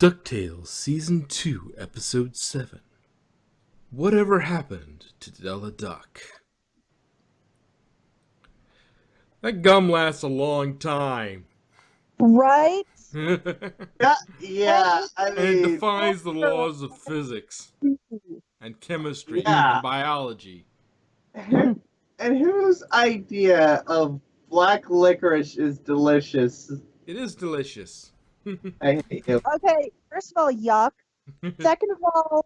DuckTales Season 2, Episode 7. Whatever happened to Della Duck? That gum lasts a long time. Right? And Yeah, I it mean, defies the laws of physics and chemistry yeah. and biology. And whose idea of black licorice is delicious? It is delicious. I hate you. Okay, first of all, yuck. Second of all,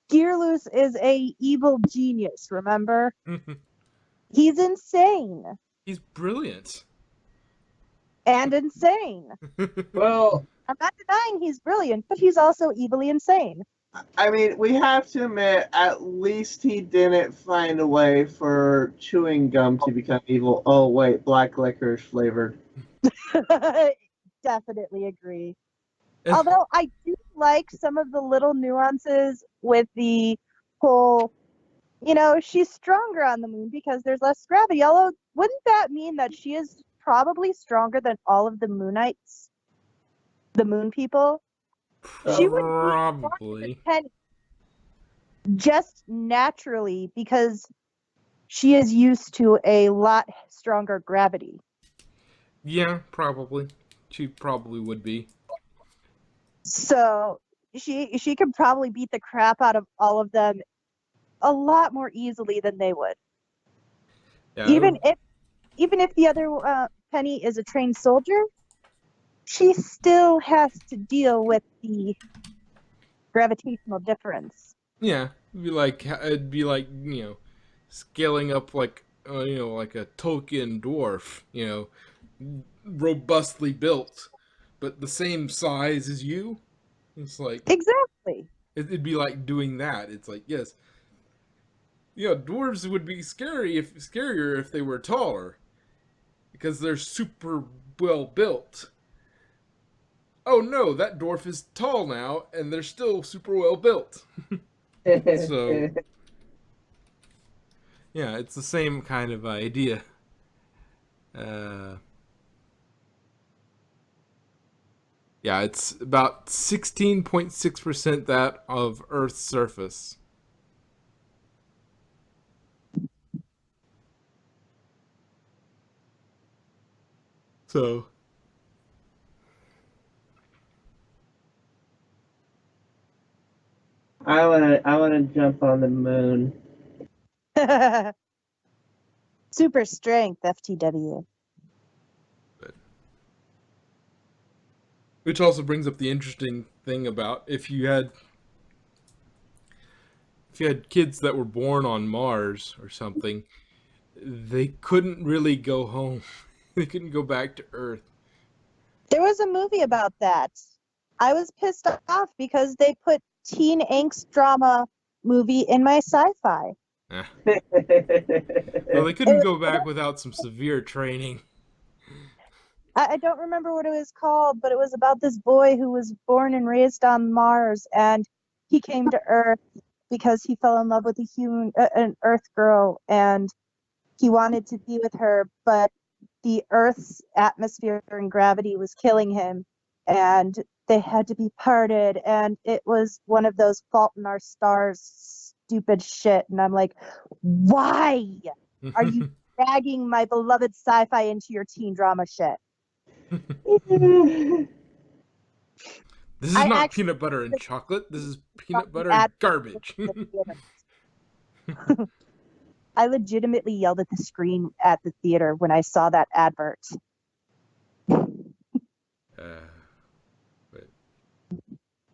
Gearloose is a evil genius, remember? He's insane. He's brilliant. And insane. Well, I'm not denying he's brilliant, but he's also evilly insane. I mean, we have to admit, at least he didn't find a way for chewing gum to become evil. Oh, wait, black licorice flavored. Definitely agree. Although I do like some of the little nuances with the whole, she's stronger on the moon because there's less gravity. Although, wouldn't that mean that she is probably stronger than all of the Moonites? The moon people? She would Probably. be just naturally because she is used to a lot stronger gravity. Yeah, probably. She probably would be. So she could probably beat the crap out of all of them a lot more easily than they would. Yeah, Even if the other Penny is a trained soldier, she still has to deal with the gravitational difference. Yeah, it'd be like scaling up like like a Tolkien dwarf, robustly built, but the same size as you. It's like Exactly. it'd be like doing that. It's like, yes, dwarves would be scarier if they were taller, because they're super well built. Oh no, that dwarf is tall now, and they're still super well built. So, yeah, it's the same kind of idea. Yeah, it's about 16.6% that of Earth's surface. So, I wanna jump on the moon. Super strength, FTW. which also brings up the interesting thing about if you had kids that were born on Mars or something, they couldn't really go home. They couldn't go back to Earth. There was a movie about that. I was pissed off because they put teen angst drama movie in my sci-fi. Well, they couldn't go back without some severe training. I don't remember what it was called, but it was about this boy who was born and raised on Mars, and he came to Earth because he fell in love with an Earth girl, and he wanted to be with her, but the Earth's atmosphere and gravity was killing him, and they had to be parted, and it was one of those Fault in Our Stars stupid shit, and I'm like, why are you dragging my beloved sci-fi into your teen drama shit? This is not peanut butter and chocolate. This is peanut butter and garbage. I legitimately yelled at the screen at the theater when I saw that advert. But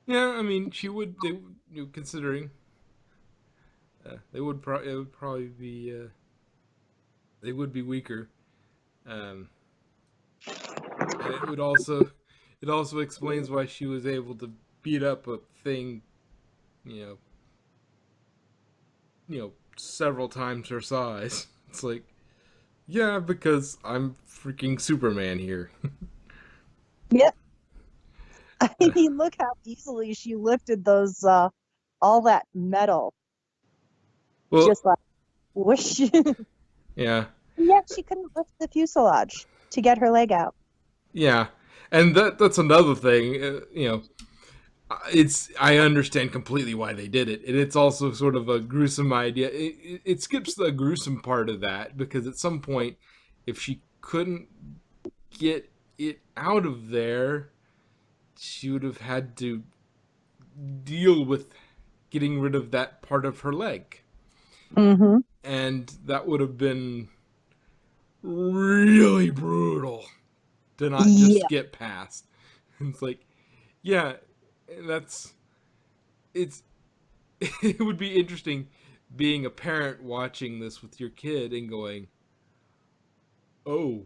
yeah, I mean, considering it would probably be they would be weaker. And it also explains why she was able to beat up a thing, several times her size. It's like, yeah, because I'm freaking Superman here. Yep. I mean, look how easily she lifted those, all that metal. Well, just like, whoosh. Yeah. Yeah, she couldn't lift the fuselage to get her leg out. Yeah, and that's another thing. I understand completely why they did it, and it's also sort of a gruesome idea. It skips the gruesome part of that because at some point, if she couldn't get it out of there, she would have had to deal with getting rid of that part of her leg, Mm-hmm. and that would have been really brutal to not just Yeah. get past. It's like, yeah, that's it's it would be interesting being a parent watching this with your kid and going, oh,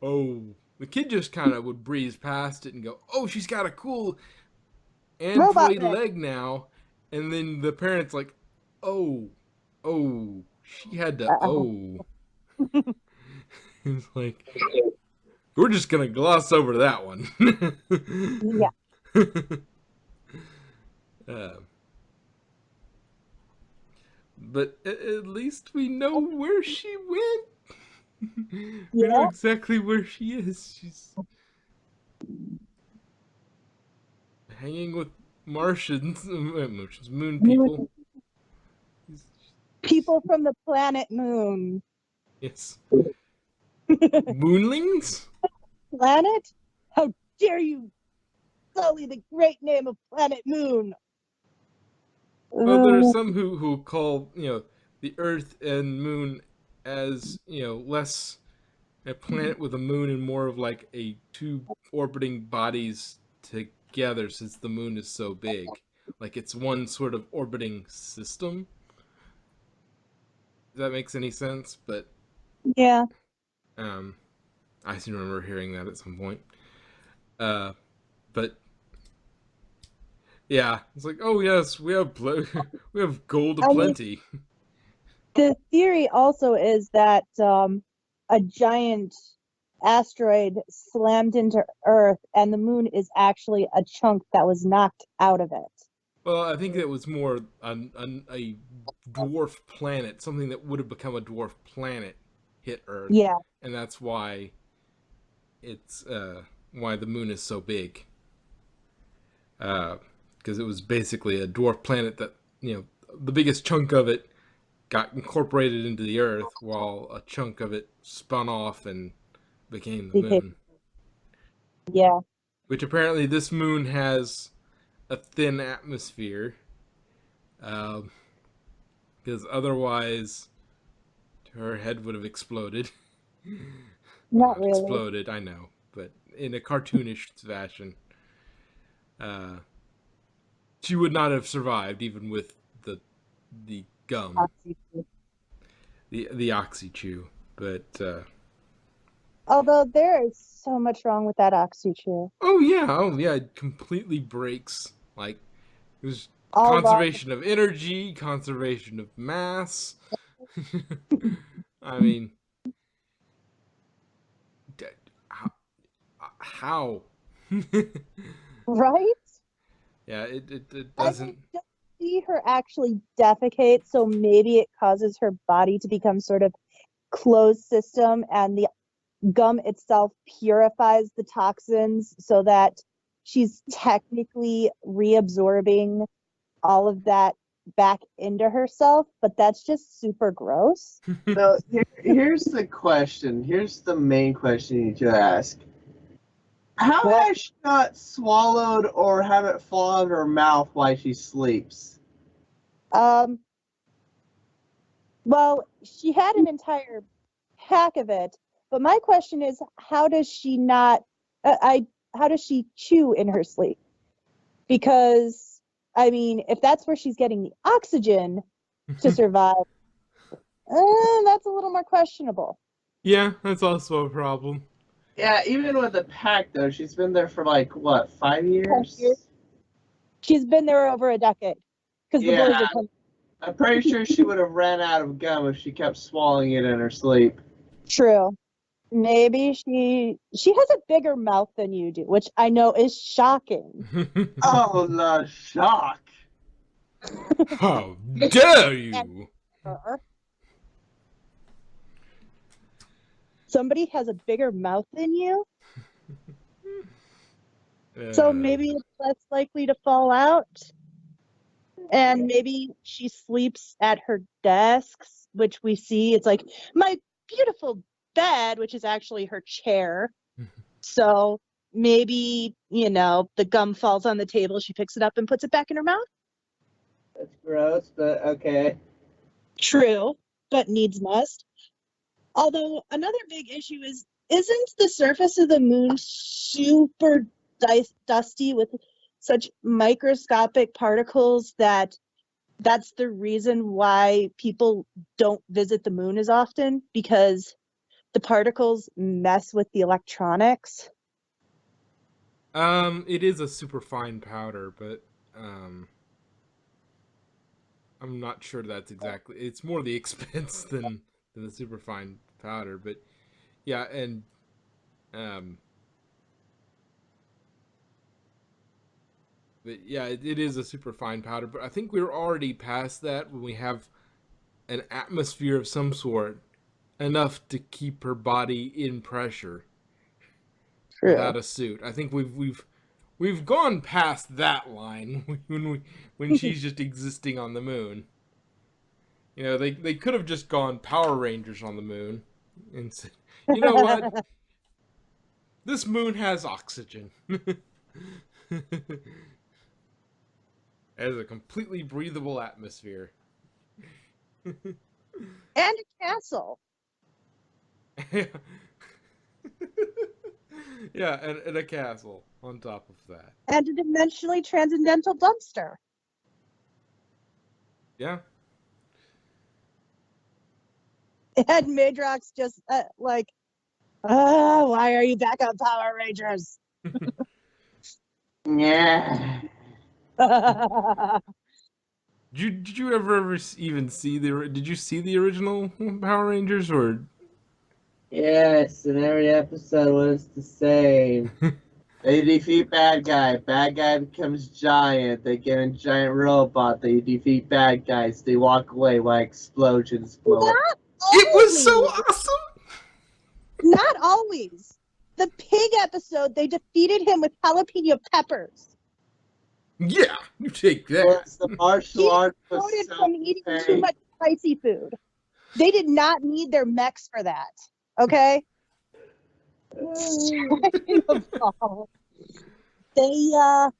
oh. The kid just kind of would breeze past it and go, oh, she's got a cool Robot android leg. leg now. And then the parent's like, oh, oh, she had to, Uh-uh. oh. It's like, we're just going to gloss over that one. Yeah. uh, but at least we know where she went. We know Yeah. exactly where she is. She's hanging with Martians, moon people. People from the planet Moon. Yes, moonlings. Planet? How dare you sully the great name of Planet Moon? Well, there are Uh, some who call the Earth and Moon as less a planet with a moon and more of like a two orbiting bodies together, since the moon is so big. Like it's one sort of orbiting system. If that makes any sense, but yeah. um, I seem to remember hearing that at some point. Uh, but yeah, it's like, oh yes, we have gold I mean, aplenty. the theory also is that a giant asteroid slammed into Earth and the moon is actually a chunk that was knocked out of it. Well, I think it was more a dwarf planet, something that would have become a dwarf planet, hit Earth, Yeah. and that's why it's why the moon is so big. Because it was basically a dwarf planet that the biggest chunk of it got incorporated into the Earth, while a chunk of it spun off and became the Because, moon. yeah. Which apparently this moon has a thin atmosphere, because otherwise her head would have exploded. Well, Not not really. exploded, I know, but in a cartoonish fashion. Uh, she would not have survived even with the gum, the oxy chew. But Although there is so much wrong with that oxychew. oh yeah, it completely breaks. Like it was All wrong. conservation of energy, conservation of mass. I mean, how? Right? Yeah, it I mean, doesn't. don't see her actually defecate, so maybe it causes her body to become sort of closed system and the gum itself purifies the toxins so that she's technically reabsorbing all of that back into herself, but that's just super gross. So here's the question. Here's the main question you need to ask. How What? has she not swallowed or have it fall out of her mouth while she sleeps? Um, well, she had an entire pack of it, but my question is, how does she not? How does she chew in her sleep? Because I mean, if that's where she's getting the oxygen to survive, that's a little more questionable. Yeah, that's also a problem. Yeah, even with the pack though, she's been there for like what, 10 years. years? She's been there over a decade because the Yeah, boys are 10. I'm pretty sure she would have ran out of gum if she kept swallowing it in her sleep. True. Maybe she has a bigger mouth than you do, which I know is shocking. Oh, the shock! How dare you! Somebody has a bigger mouth than you? So Uh, maybe it's less likely to fall out. And maybe she sleeps at her desks, which we see. It's like, my beautiful bed, which is actually her chair. So maybe, the gum falls on the table. She picks it up and puts it back in her mouth. That's gross, but okay. True, but needs must. Although another big issue is, isn't the surface of the moon super dusty with such microscopic particles that's the reason why people don't visit the moon as often, because the particles mess with the electronics? it is a super fine powder, but I'm not sure that's exactly. It's more the expense than the super fine powder, but yeah, and um, but yeah, it is a super fine powder. But I think we're already past that when we have an atmosphere of some sort enough to keep her body in pressure True. without a suit. I think we've gone past that line when she's just existing on the moon. You know, they could have just gone Power Rangers on the moon and said, you know what? This moon has oxygen. Has a completely breathable atmosphere. And a castle. Yeah, and a castle on top of that. And a dimensionally transcendental dumpster. Yeah. And Madrox just like, oh, why are you back on Power Rangers? Yeah. Did you ever even see the? Did you see the original Power Rangers or? Yes, and every episode was the same. They defeat bad guy. Bad guy becomes giant. They get a giant robot. They defeat bad guys. They walk away while explosions blow up. Not It was so always. awesome. Not always. The pig episode, they defeated him with jalapeno peppers. Yeah, you take that. Well, the martial He arts was exploded so from eating too great. much spicy food. They did not need their mechs for that. Okay? Second of all, it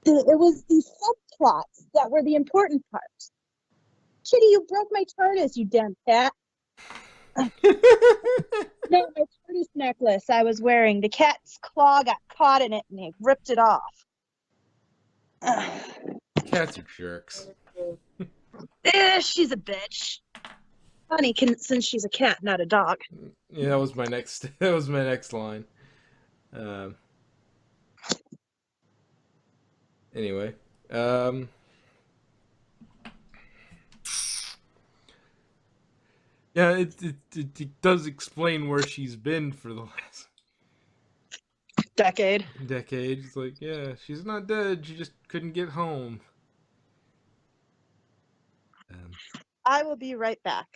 was the subplots that were the important part. Kitty, you broke my TARDIS, you damn cat. No, my TARDIS necklace I was wearing. The cat's claw got caught in it and they ripped it off. Cats are jerks. She's a bitch. Funny, since she's a cat, not a dog. Yeah, that was my next. That was my next line. Anyway, yeah, it does explain where she's been for the last Decade. decade. It's like, yeah, she's not dead. She just couldn't get home. I will be right back.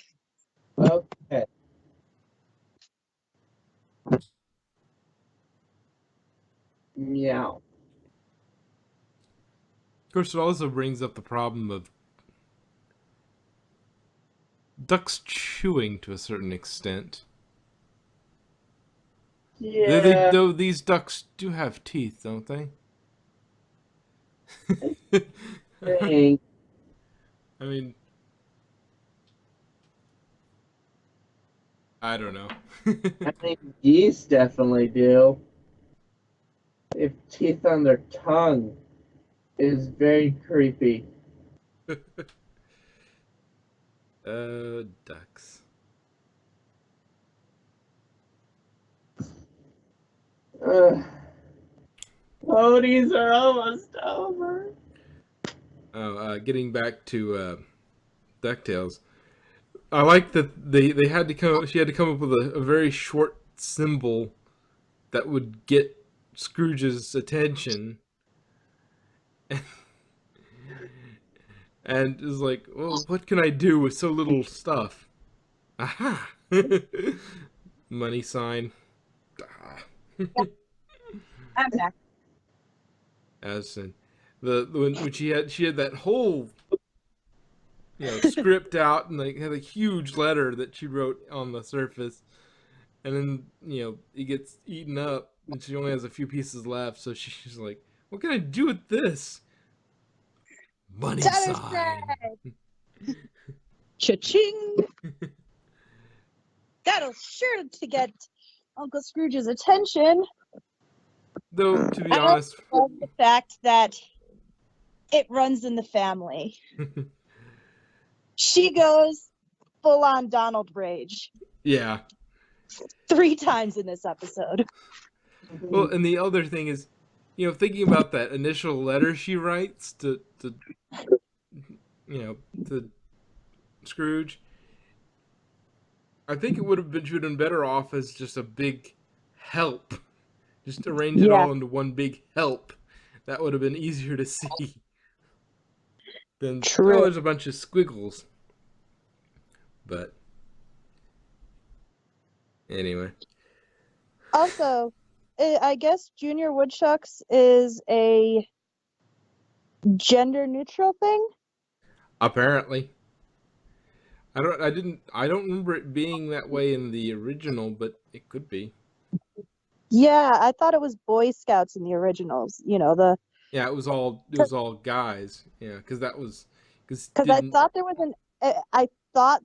Okay. Meow. Of course, it also brings up the problem of ducks chewing to a certain extent. Yeah. Though these ducks do have teeth, don't they? Dang. I mean, I don't know. I mean, geese definitely do. They have teeth on their tongue. It is very creepy. Ducks. Ponies are almost over. Oh, getting back to DuckTales. I like that they had to come. She had to come up with a very short symbol that would get Scrooge's attention, and is like, well, what can I do with so little stuff? Aha! Money sign. Ah. I'm back. Addison. When she had that whole script out and like had a huge letter that she wrote on the surface, and then it gets eaten up and she only has a few pieces left, so she's like, what can I do with this? Money Tyler sign. said, cha-ching. That'll sure to get Uncle Scrooge's attention. Though, to be I honest, love the fact that it runs in the family. She goes full on Donald rage yeah. 3 times in this episode. Well, and the other thing is, thinking about that initial letter she writes to Scrooge, I think she would have been better off as just a big help. Just arrange it all into one big help. That would have been easier to see than, True. there's a bunch of squiggles. But anyway. Also, I guess Junior Woodchucks is a gender neutral thing. Apparently. I don't remember it being that way in the original, but it could be. Yeah, I thought it was Boy Scouts in the originals. Yeah, it was all guys. Yeah, because I thought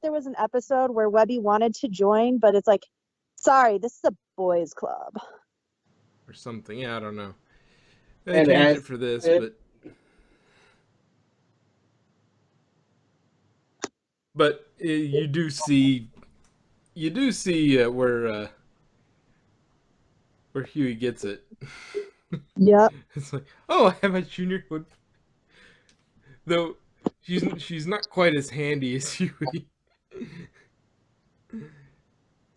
there was an episode where Webby wanted to join, but it's like, sorry, this is a boys' club or something. Yeah, I don't know. They changed it for this, but you do see where Huey gets it. Yep. It's like, oh, I have a Junior Wood. Though she's not quite as handy as Huey.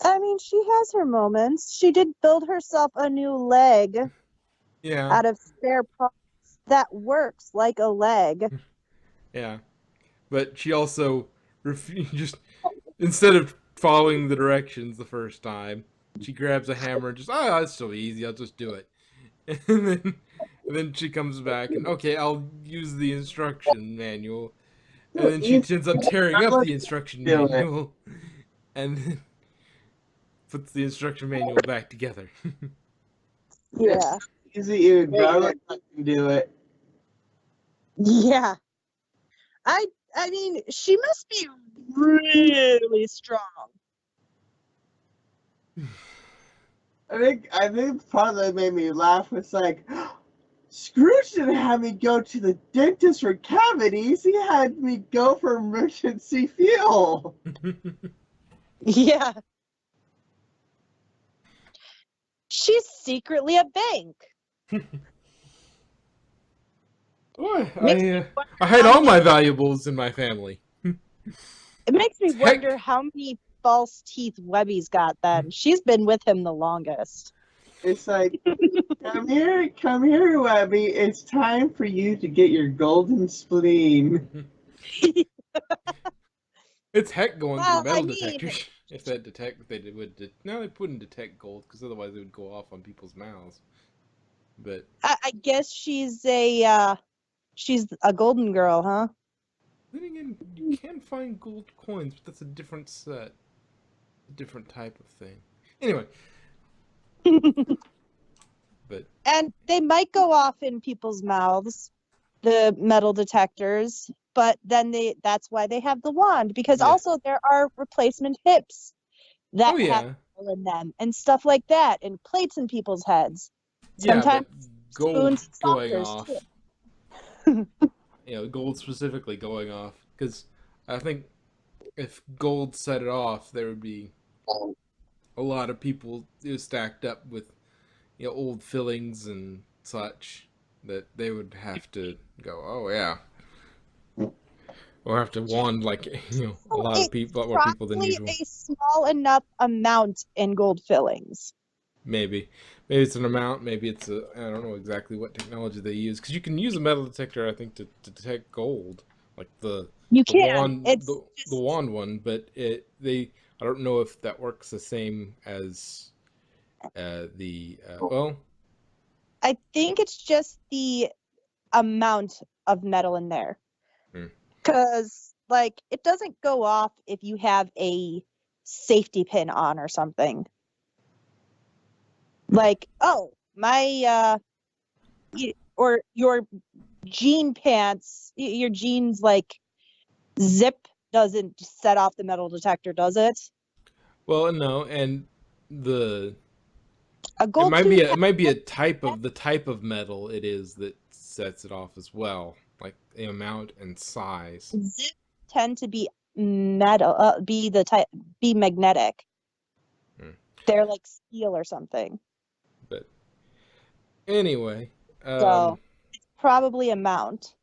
I mean, she has her moments. She did build herself a new leg out of spare parts that works like a leg. Yeah. But she also just, instead of following the directions the first time, she grabs a hammer and just, it's so easy, I'll just do it. And then she comes back and, okay, I'll use the instruction manual. And then she ends up tearing up the instruction manual. And then puts the instruction manual back together. Yeah. Easy, even Garlic can do it. Yeah. I mean, she must be really strong. I think part that made me laugh was like, Scrooge didn't have me go to the dentist for cavities. He had me go for emergency fuel. Yeah. She's secretly a bank. Boy, I hide all my valuables in my family. It makes me wonder how many false teeth Webby's got then. She's been with him the longest. It's like, come here, Webby. It's time for you to get your golden spleen. It's heck going through metal detectors. If that they wouldn't detect gold because otherwise it would go off on people's mouths. But I guess she's a golden girl, huh? then again, you can find gold coins, but that's a different set, a different type of thing. Anyway, and they might go off in people's mouths, the metal detectors, but then that's why they have the wand, because also there are replacement hips that have metal in them and stuff like that, and plates in people's heads. Sometimes gold going off. Gold specifically going off, because I think if gold set it off, there would be a lot of people stacked up with old fillings and such that they would have to go, oh yeah, or have to wand like a lot of people, a lot more people than usual. A small enough amount in gold fillings. Maybe it's an amount. Maybe it's I don't know exactly what technology they use, because you can use a metal detector, I think, to detect gold, like the wand one. But I don't know if that works the same as I think it's just the amount of metal in there. Hmm. Because, like, it doesn't go off if you have a safety pin on or something. Like, oh, or your jean pants, your jeans, like, zip doesn't set off the metal detector, does it? Well, no, and the A gold tooth it might be a type of the type of metal it is that sets it off as well, like the amount and size. zip tend to be metal, be magnetic. Hmm. They're like steel or something. But anyway, So it's probably a mount.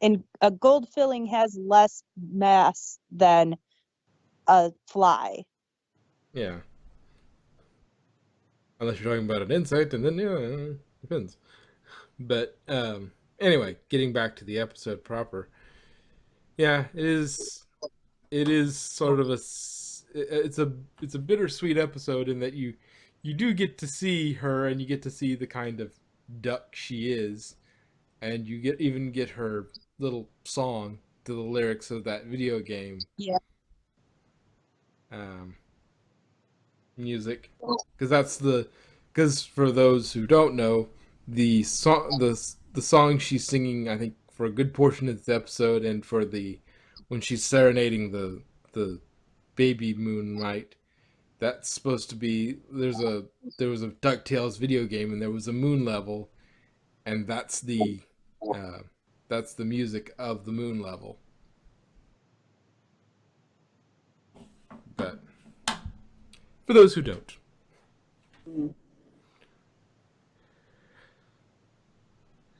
And a gold filling has less mass than a fly. yeah. Unless you're talking about an insect, and then yeah, depends. But anyway, getting back to the episode proper. Yeah, it is. It is sort of it's a bittersweet episode in that you do get to see her and you get to see the kind of duck she is, and you even get her little song to the lyrics of that video game Yeah. um, music, because because for those who don't know, the song she's singing, I think for a good portion of this episode, and for the when she's serenading the baby moonlight, that's supposed to be there was a DuckTales video game and there was a moon level, and uh, that's the music of the moon level. But for those who don't,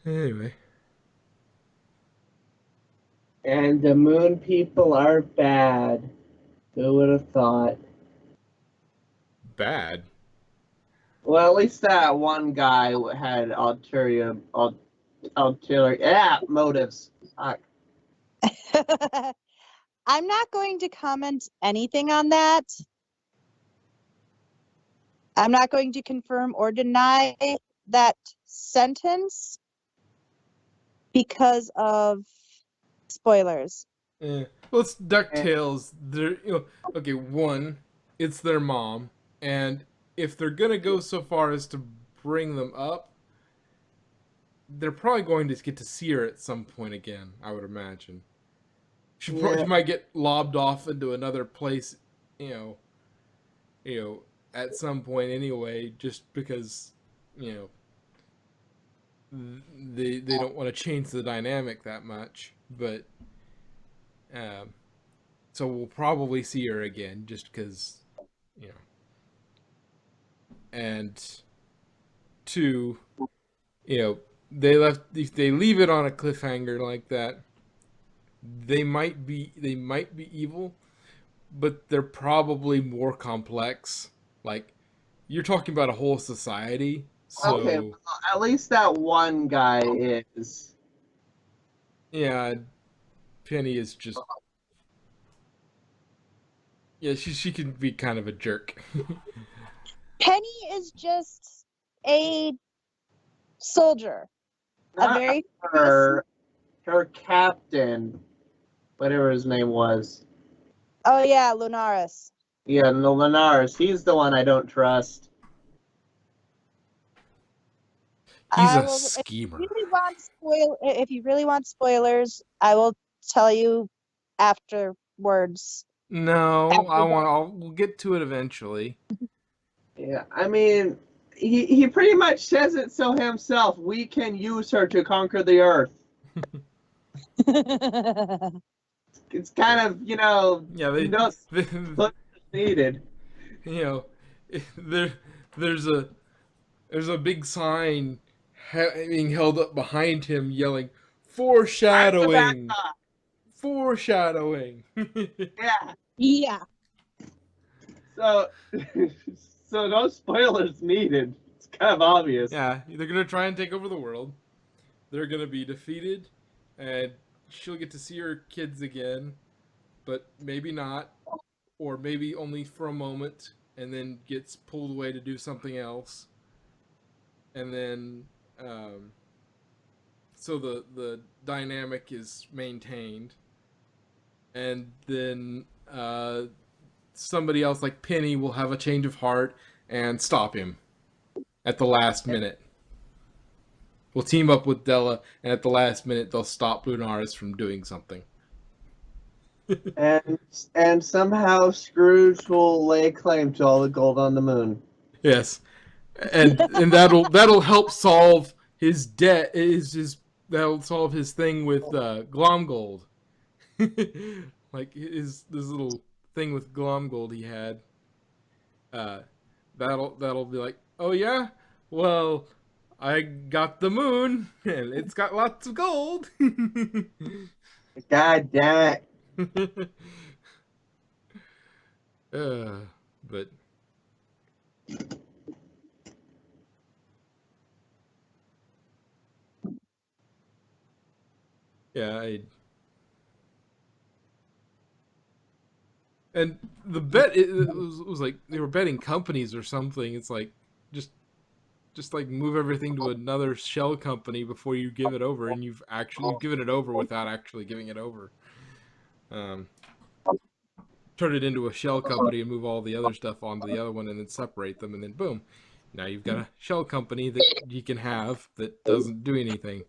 anyway, And the moon people are bad. Who would have thought? bad. Well, at least that one guy had ulterior motives. Fuck. I'm not going to comment anything on that. I'm not going to confirm or deny that sentence because of spoilers. Well, it's DuckTales. They're okay. One, it's their mom, and if they're gonna go so far as to bring them up, they're probably going to get to see her at some point again. I would imagine. She might get lobbed off into another place, you know, you know, at some point anyway, just because, you they don't want to change the dynamic that much. But um, so we'll probably see her again, just because, you know. And two, if they leave it on a cliffhanger like that, they might be evil, but they're probably more complex. Like, you're talking about a whole society, Okay, so well, at least that one guy is. yeah, Penny is just she can be kind of a jerk. Penny is just a soldier, a Not very her captain, whatever his name was. oh yeah, Lunaris. Yeah, no, Linares. He's the one I don't trust. He's I a will schemer. if you really want spoilers, I will tell you afterwards. No, After that. we'll get to it eventually. Yeah, I mean, he pretty much says it so himself. We can use her to conquer the earth. It's kind of, Yeah, not they needed. you know, there there's a big sign being held up behind him, yelling I'm the bad "Foreshadowing, guy. foreshadowing." Yeah. Yeah. So, so no spoilers needed. It's kind of obvious. Yeah, they're gonna try and take over the world. They're gonna be defeated, and she'll get to see her kids again, but maybe not, or maybe only for a moment, and then gets pulled away to do something else, and then so the dynamic is maintained, and then somebody else like Penny will have a change of heart and stop him at the last minute. We'll team up with Della, and at the last minute they'll stop Lunaris from doing something. And somehow Scrooge will lay claim to all the gold on the moon. Yes, and that'll help solve his debt. That'll solve his thing with Glomgold. Like this little thing with Glomgold he had. That'll be like, oh yeah, well, I got the moon and it's got lots of gold. God damn it. But yeah, and the bet it was like they were betting companies or something. It's like just like move everything to another shell company before you give it over, and you've given it over without actually giving it over. Turn it into a shell company and move all the other stuff onto the other one, and then separate them, and then boom, now you've got a shell company that you can have that doesn't do anything.